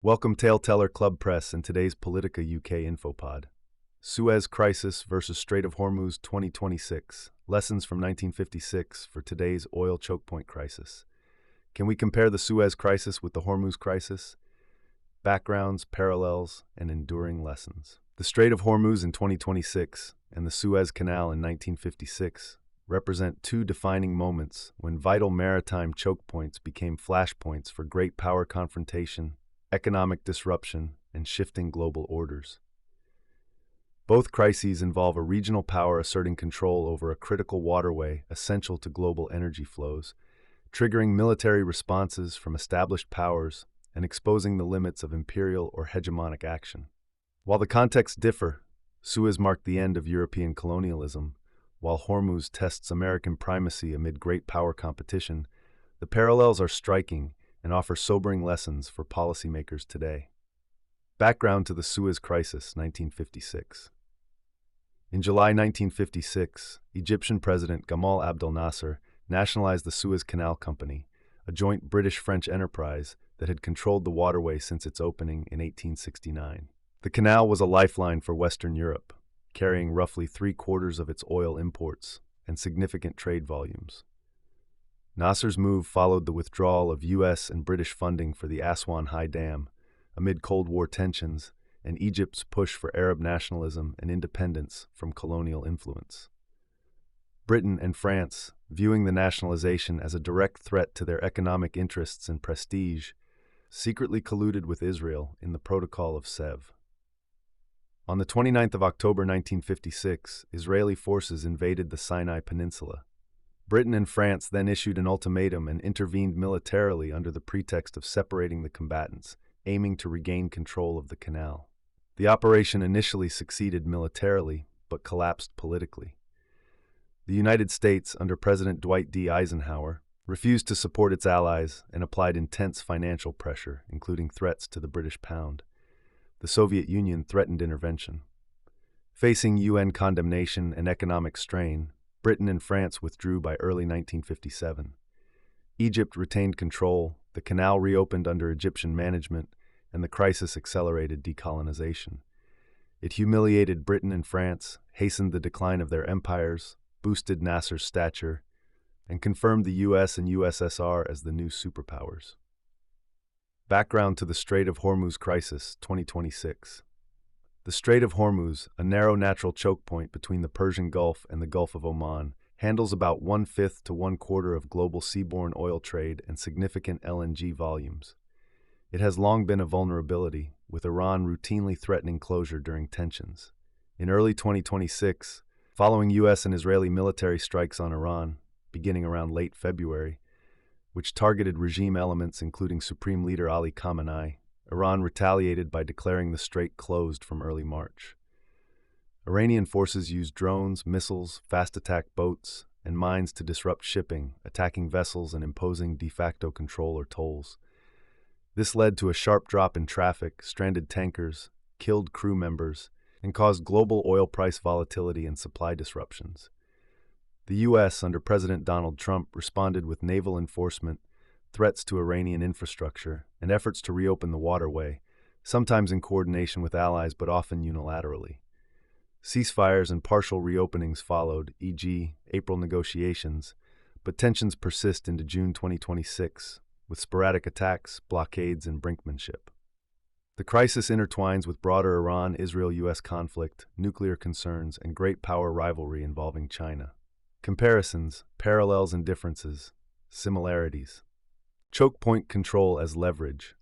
Welcome Tale-Teller Club Press and today's Politica UK Infopod. Suez Crisis versus Strait of Hormuz 2026. Lessons from 1956 for today's oil chokepoint crisis. Can we compare the Suez Crisis with the Hormuz crisis? Backgrounds, parallels, and enduring lessons. The Strait of Hormuz in 2026 and the Suez Canal in 1956 represent two defining moments when vital maritime chokepoints became flashpoints for great power confrontation, economic disruption, and shifting global orders. Both crises involve a regional power asserting control over a critical waterway essential to global energy flows, triggering military responses from established powers and exposing the limits of imperial or hegemonic action. While the contexts differ, Suez marked the end of European colonialism, while Hormuz tests American primacy amid great power competition. The parallels are striking and offer sobering lessons for policymakers today. Background to the Suez Crisis, 1956. In July 1956, Egyptian President Gamal Abdel Nasser nationalized the Suez Canal Company, a joint British-French enterprise that had controlled the waterway since its opening in 1869. The canal was a lifeline for Western Europe, carrying roughly three-quarters of its oil imports and significant trade volumes. Nasser's move followed the withdrawal of U.S. and British funding for the Aswan High Dam, amid Cold War tensions and Egypt's push for Arab nationalism and independence from colonial influence. Britain and France, viewing the nationalization as a direct threat to their economic interests and prestige, secretly colluded with Israel in the Protocol of Sèvres. On the 29th of October 1956, Israeli forces invaded the Sinai Peninsula. Britain and France then issued an ultimatum and intervened militarily under the pretext of separating the combatants, aiming to regain control of the canal. The operation initially succeeded militarily, but collapsed politically. The United States, under President Dwight D. Eisenhower, refused to support its allies and applied intense financial pressure, including threats to the British pound. The Soviet Union threatened intervention. Facing UN condemnation and economic strain, Britain and France withdrew by early 1957. Egypt retained control, the canal reopened under Egyptian management, and the crisis accelerated decolonization. It humiliated Britain and France, hastened the decline of their empires, boosted Nasser's stature, and confirmed the US and USSR as the new superpowers. Background to the Strait of Hormuz crisis, 2026. The Strait of Hormuz, a narrow natural choke point between the Persian Gulf and the Gulf of Oman, handles about 1/5 to 1/4 of global seaborne oil trade and significant LNG volumes. It has long been a vulnerability, with Iran routinely threatening closure during tensions. In early 2026, following U.S. and Israeli military strikes on Iran, beginning around late February, which targeted regime elements including Supreme Leader Ali Khamenei, Iran retaliated by declaring the strait closed from early March. Iranian forces used drones, missiles, fast-attack boats, and mines to disrupt shipping, attacking vessels and imposing de facto control or tolls. This led to a sharp drop in traffic, stranded tankers, killed crew members, and caused global oil price volatility and supply disruptions. The U.S., under President Donald Trump, responded with naval enforcement, threats to Iranian infrastructure, and efforts to reopen the waterway, sometimes in coordination with allies but often unilaterally. Ceasefires and partial reopenings followed, e.g., April negotiations, but tensions persist into June 2026, with sporadic attacks, blockades, and brinkmanship. The crisis intertwines with broader Iran-Israel-US conflict, nuclear concerns, and great power rivalry involving China. Comparisons, parallels and differences, similarities. Chokepoint control as leverage.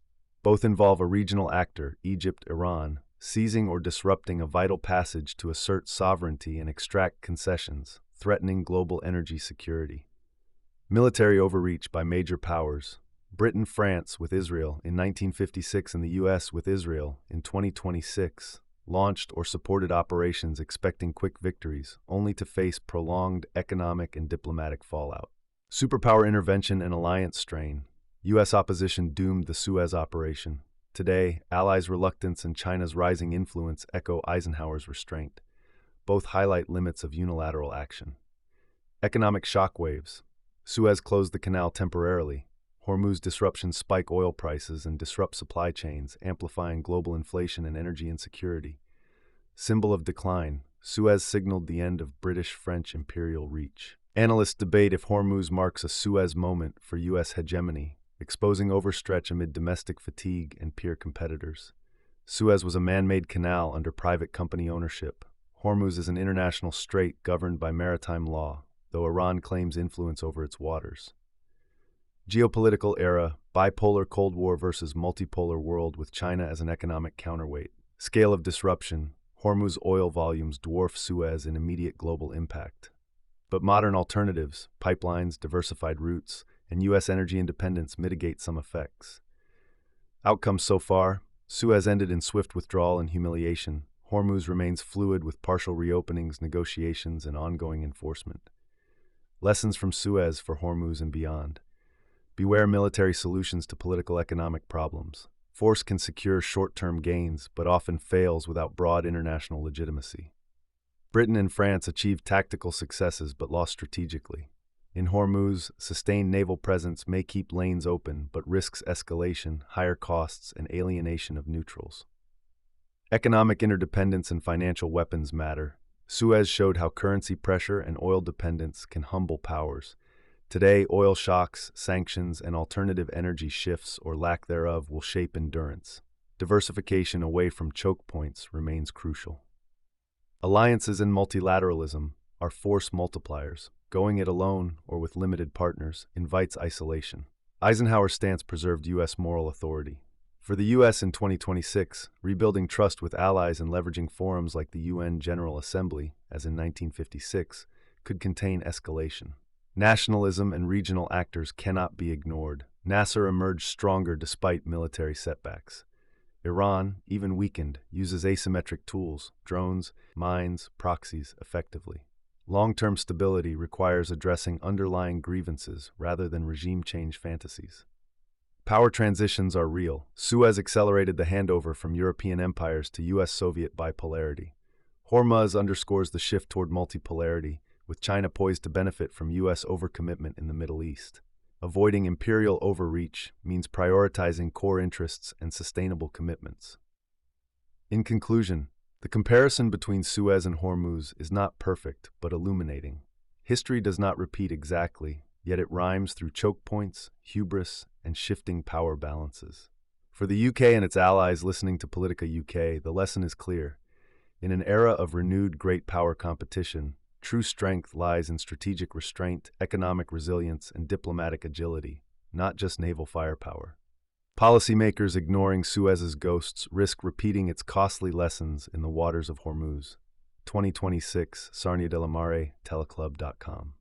Both involve a regional actor, Egypt, Iran, seizing or disrupting a vital passage to assert sovereignty and extract concessions, threatening global energy security. Military overreach by major powers. Britain, France with Israel in 1956 and the U.S. with Israel in 2026 launched or supported operations expecting quick victories, only to face prolonged economic and diplomatic fallout. Superpower intervention and alliance strain. U.S. opposition doomed the Suez operation. Today, Allies' reluctance and China's rising influence echo Eisenhower's restraint. Both highlight limits of unilateral action. Economic shockwaves. Suez closed the canal temporarily. Hormuz disruptions spike oil prices and disrupt supply chains, amplifying global inflation and energy insecurity. Symbol of decline, Suez signaled the end of British-French imperial reach. Analysts debate if Hormuz marks a Suez moment for U.S. hegemony, exposing overstretch amid domestic fatigue and peer competitors. Suez was a man-made canal under private company ownership. Hormuz is an international strait governed by maritime law, though Iran claims influence over its waters. Geopolitical era, bipolar Cold War versus multipolar world with China as an economic counterweight. Scale of disruption, Hormuz oil volumes dwarf Suez in immediate global impact. But modern alternatives, pipelines, diversified routes, and U.S. energy independence mitigate some effects. Outcomes so far, Suez ended in swift withdrawal and humiliation. Hormuz remains fluid with partial reopenings, negotiations, and ongoing enforcement. Lessons from Suez for Hormuz and beyond. Beware military solutions to political economic problems. Force can secure short-term gains, but often fails without broad international legitimacy. Britain and France achieved tactical successes but lost strategically. In Hormuz, sustained naval presence may keep lanes open but risks escalation, higher costs, and alienation of neutrals. Economic interdependence and financial weapons matter. Suez showed how currency pressure and oil dependence can humble powers. Today, oil shocks, sanctions, and alternative energy shifts or lack thereof will shape endurance. Diversification away from choke points remains crucial. Alliances and multilateralism are force multipliers. Going it alone or with limited partners invites isolation. Eisenhower's stance preserved U.S. moral authority. For the U.S. in 2026, rebuilding trust with allies and leveraging forums like the UN General Assembly, as in 1956, could contain escalation. Nationalism and regional actors cannot be ignored. Nasser emerged stronger despite military setbacks. Iran, even weakened, uses asymmetric tools, drones, mines, proxies, effectively. Long-term stability requires addressing underlying grievances rather than regime change fantasies. Power transitions are real. Suez accelerated the handover from European empires to U.S.-Soviet bipolarity. Hormuz underscores the shift toward multipolarity, with China poised to benefit from U.S. overcommitment in the Middle East. Avoiding imperial overreach means prioritizing core interests and sustainable commitments. In conclusion, the comparison between Suez and Hormuz is not perfect but illuminating. History does not repeat exactly, yet it rhymes through choke points, hubris, and shifting power balances. For the UK and its allies listening to Politica UK, the lesson is clear. In an era of renewed great power competition, true strength lies in strategic restraint, economic resilience, and diplomatic agility, not just naval firepower. Policymakers ignoring Suez's ghosts risk repeating its costly lessons in the waters of Hormuz. 2026, Sarnia de la Maré, teleclub.com.